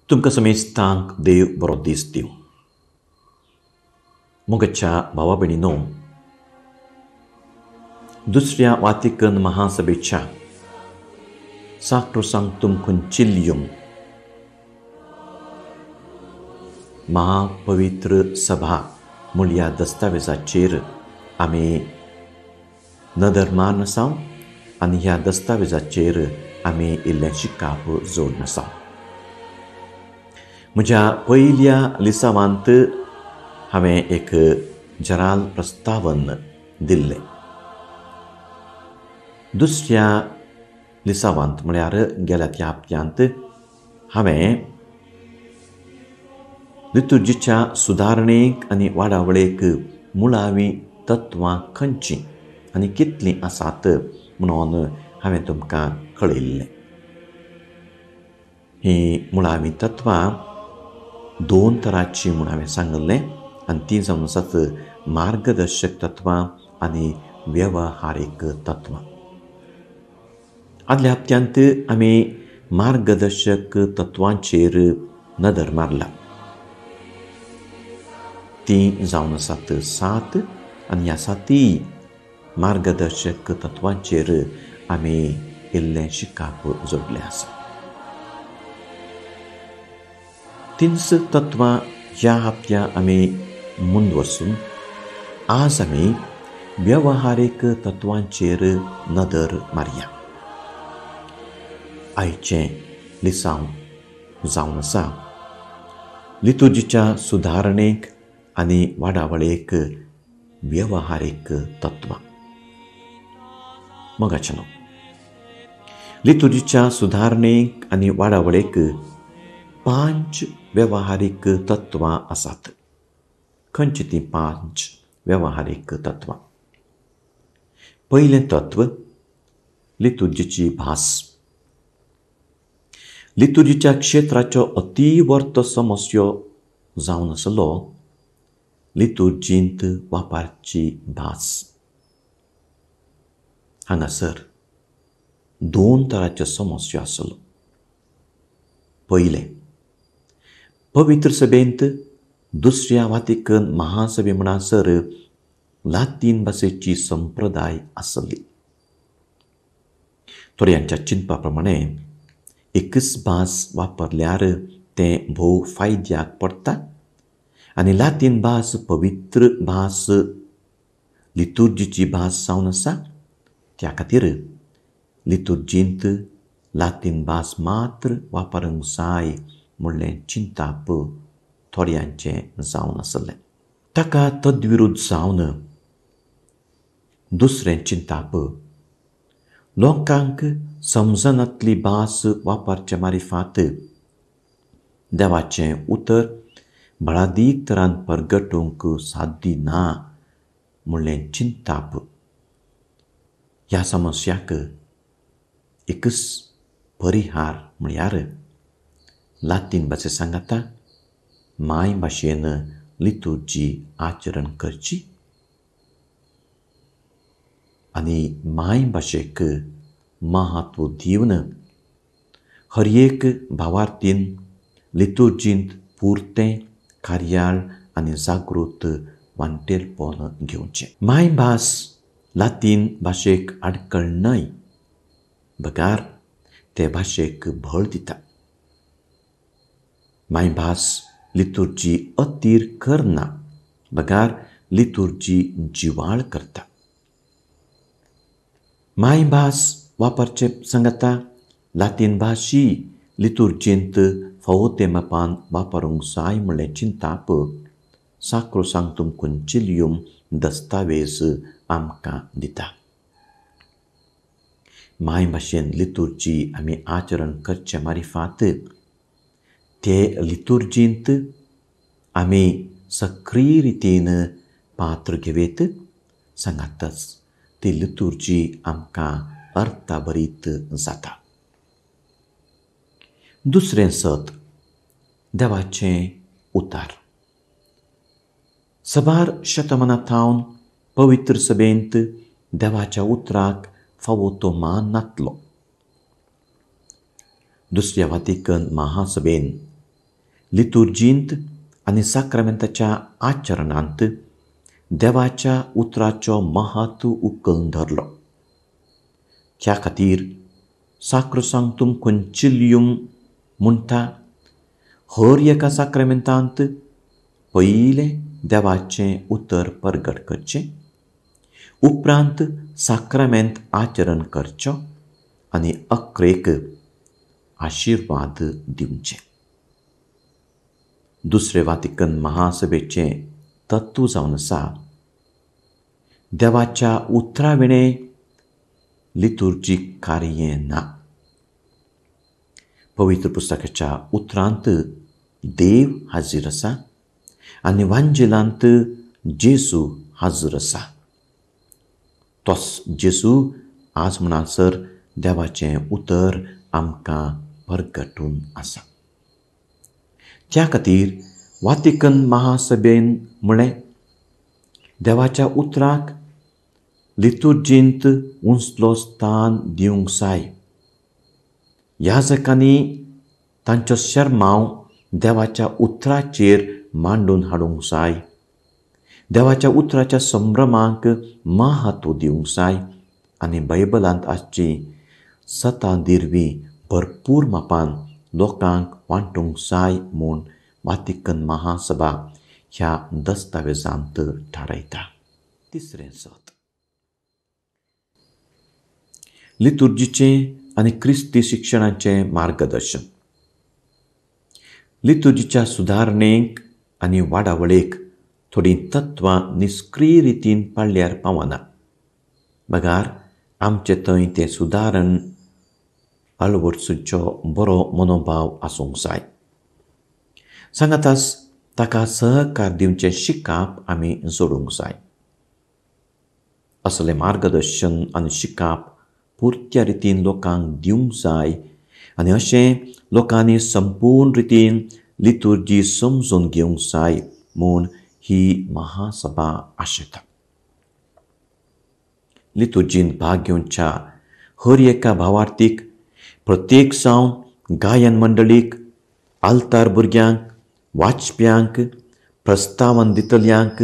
तुमकां समेस्तांक देव बरो दीस दिवं. मोगाच्या भावा भयणीनो, दुसऱ्या वातिकन महासभेच्या साक्रोसांक्तुम concilium महापवित्र सभा म्हूण ह्या दस्तावेजाचेर आमी नदर मारन आसात आनी ह्या दस्तावेजाचेर आमी इल्लें शिकाप जोडून आसात. म्हज्या पयल्या लिसावांत हांवें एक जराल प्रस्तावन दिल्लें. दुसऱ्या लिसावांत म्हळ्यार गेल्या त्या हप्त्यांत हांवें लितुर्जीच्या सुदारणेक आनी वाडावळेक मुळावी तत्वां खंयचीं आनी कितलीं आसात म्हणून हांवें तुमकां कळयल्लें. हीं मुळावी तत्वां दोन तरांचीं म्हूण हांवें सांगलें आनी तीं जावन आसात मार्गदर्शक तत्वां आनी वेवहारीक तत्वां. आदल्या हप्त्यांत आमी मार्गदर्शक तत्वांचेर नदर मारला. तीं जावन आसात 7 आनी ह्या 7 मार्गदर्शक तत्वांचेर आमी इल्लें शिकाप जोडलें आसा. 3 तत्वां ह्या हप्त्या आमी मुंदवरसून आज आमी वेवहारीक तत्वांचेर नदर मारया. आयचें लिसांव जावन आसा लितुर्जीच्या सुदारणेक आनी वाडावळेक वेवहारीक तत्वां. मोगाचेनो, लितुर्जीच्या सुदारणेक आनी वाडावळेक 5 वेवहारीक तत्वां आसात. खंयची तीं 5 वेवहारीक तत्वां? पयलें तत्व लितुर्जीची भास. लितुर्जीच्या क्षेत्राच्यो अतिवर्त समस्यो जावन आसलो लितुर्जींत वापरची भास. हांगासर 2 तरांच्यो समस्या आसलो. पयलें, पवित्र सभेंत दुसऱ्या वातिकन महासभे म्हणसर लातीन भाशेची संप्रदाय आसली. थोड्यांच्या चिंतपा प्रमाणे एकच भास वापरल्यार तें भोव फायद्याक पडटा आनी लातीन भास पवित्र भास लितुर्जीची भास जावन आसा. त्या खातीर लितुर्जींत लातीन भास मात्र वापरूंक जाय म्हणलें चिंताप थोड्यांचें जावन आसलें. ताका तद्विरूद्ध जावन दुसरें चिंताप लोकांक समजनातली भास वापरच्या मारिफात देवाचें उतर बळादीक तरान परगटूंक सादी ना म्हणलें चिंताप. ह्या समस्याक एकच परिहार म्हळ्यार लातीन भाशे सांगता माय भाशेन लितुर्जी आचरण करची आनी माय भाशेक महत्व दिवन हर एक भावार्थीन लितुर्जींत पुरतें कार्याळ आनी जागृत वांटेलपण घेवचें. माय भास लातीन भाशेक आडकळ न्हय, बगार ते भाशेक भळ दिता. माय भास लितुर्जी अतीर करना, बगार लितुर्जी जिवाळ करता. माय भास वापरचे सांगता लातीन भाशी लितुर्जींत फावो मापान वापरूंक जाय म्हणलें चिंताप साक्रोसांक्तुम concilium दस्तावेज आमकां दिता. माय भाशेन लितुर्जी आमी आचरण करचे मारिफात ते लितुर्जींत आमी सक्रीय रितीन पात्र घेवेत सांगातच ती लितुर्जी आमकां अर्थाभरीत जाता. दुसरें सत देवाचें उतार. सबार शतमानांतावन पवित्र सभेंत देवाच्या उतराक फावो तो मान नातलो. दुसऱ्या वातिकन महासभेन लितुर्जींत आनी साक्रामेंताच्या आचरणांत देवाच्या उतराचो महत्व उखलून धरलो. त्या खातीर साक्रोसांक्तुम कोन्चिलियम म्हणटा हर एका साक्रामेंतांत पयलें देवाचें उतर परगट करचें, उपरांत साक्रामेंत आचरण करचो आनी अक्रेक आशिर्वाद दिवचे. दुसरे वातिकन महासभेचें तत्व जावन आसा देवाच्या उतरा विणे लितुर्जीक कार्य ना. पवित्र पुस्तकाच्या उतरांत देव हाजीर आसा आनी वांजेलांत जेजू हाजीर आसा. तोच जेजू आज म्हणसर देवाचें उतर आमकां परगटून आसा. त्या खातीर वातिकन महासभेन म्हळें देवाच्या उतराक लितुर्जींत उंचलो स्थान दिवंक जाय. याजकांनी तांचो शर्माव देवाच्या उतराचेर मांडून हाडूंक जाय. देवाच्या उतराच्या संभ्रमांक महत्व दिवंक जाय आनी बायबलांत आसची सतां दिरवी भरपूर मापान लोकांक वांटूंक जाय म्हूण वातिकन महासभा ह्या दस्तावेजांत थारायता. तिसरें सत लितुर्जीचें आनी क्रिस्ती शिक्षणाचें मार्गदर्शन. लितुर्जीच्या सुदारणेक आनी वाडावळेक थोडीं तत्वां निष्क्रीय रितीन पाळल्यार पावना. बगार आमचे थंय तें सुदारण अळवडचो बरो मनोभाव आसूंक जाय. सांगाताच ताका सहकार दिवचें शिकाप आमी जोडूंक जाय. असलें मार्गदर्शन आनी शिकाप पुर्त्या रितीन लोकांक दिवंक जाय आनी अशें लोकांनी संपूर्ण रितीन लितुर्जी समजून घेवंक जाय म्हूण ही महासभा आशयता. लितुर्जींत भाग घेवच्या हर एका भावार्थीक, प्रत्येक जावन गायन मंडळीक, आल्तार भुरग्यांक, वाचप्यांक, प्रस्तावन दितल्यांक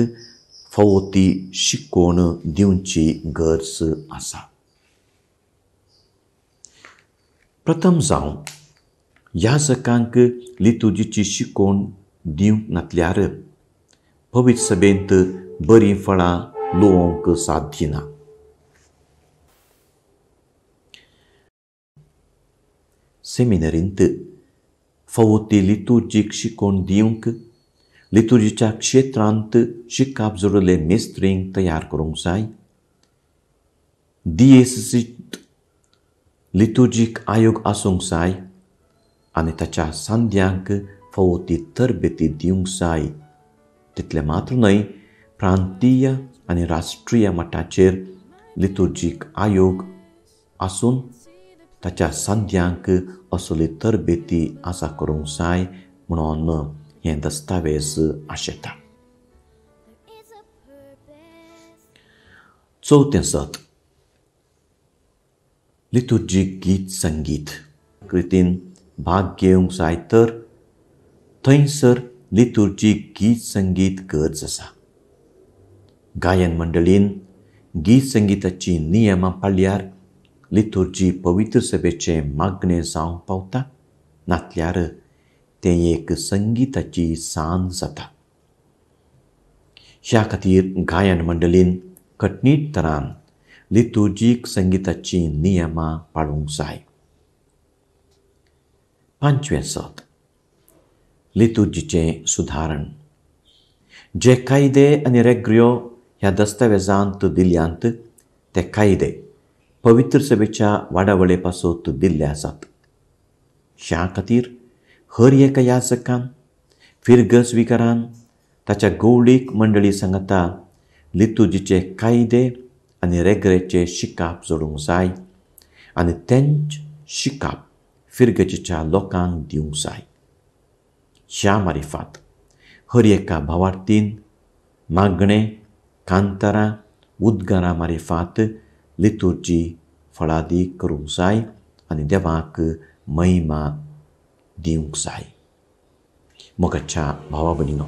फावो ती शिकोवण दिवची गरज आसा. प्रथम जावन याजकांक लितुर्जीची शिकोवण दिवंक नातल्यार पवित्र सभेंत बरीं फळां लुवोवंक साध्य ना. सेमिनरींत फावो ती लितुर्जीक शिकोवण दिवंक लितुर्जीच्या क्षेत्रांत शिकाप जोडले मेस्त्रींक तयार करूंक जाय. दियेसींत लितुर्जीक आयोग आसूंक जाय आनी ताच्या सांद्यांक फावो ती तरबेती दिवंक जाय. तितलें मात्र न्हय, प्रांतीय आनी राष्ट्रीय मट्टाचेर लितुर्जीक आयोग आसून ताच्या सांद्यांक असली तरबेती आसा करूंक जाय म्हणून हें दस्तावेज आशयता. चवथें सत लितुर्जीक गीत संगीत रितीन भाग घेवंक जाय तर थंयसर लितुर्जीक गीत संगीत गरज आसा. गायन मंडळीन गीत संगीताची नियमां पाळल्यार लितुर्जी पवित्र सभेचें मागणें जावंक पावता, नातल्यार तें एक संगीताची सांज जाता. ह्या खातीर गायन मंडळीन कटणीट तरान लितुर्जीक संगीताची नियमां पाळूंक जाय. पांचवें सत लितुर्जीचें सुदारण. जे कायदे आनी रेग्र्यो ह्या दस्तावेजांत दिल्यांत ते कायदे पवित्र सभेच्या वाडावळे पासत दिल्ले आसात. ह्या खातीर हर एका याजकान फिरगस विकारान ताच्या गवळीक मंडळी सांगता लितुर्जीचे कायदे आनी रेग्रेचे शिकाप जोडूंक जाय आनी तेंच शिकाप फिरगचेच्या लोकांक दिवंक जाय. ह्या मारिफात हर एका भावार्थीन मागणें, कांतारां, उद्गारां मारिफात लितुर्जी फळादीक करूंक जाय आनी देवाक महिमा दिवंक जाय. मोगाच्या भावा भयणीनो,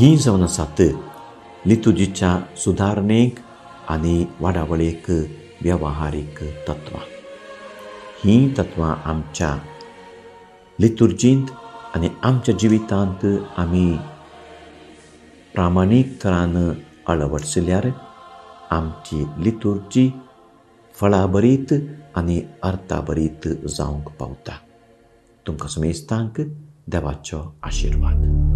ही जावन आसात लितुर्जीच्या सुदारणेक आनी वाडावळेक वेवहारीक तत्वां. ही तत्वां आमच्या लितुर्जींत आनी आमच्या जिवितांत आमी प्रामाणीक तरान अळवटसल्यार आमची लितुर्जी फळाबरीत आनी अर्थाबरीत जावंक पावता. तुमकां समेस्तांक देवाचो आशिर्वाद.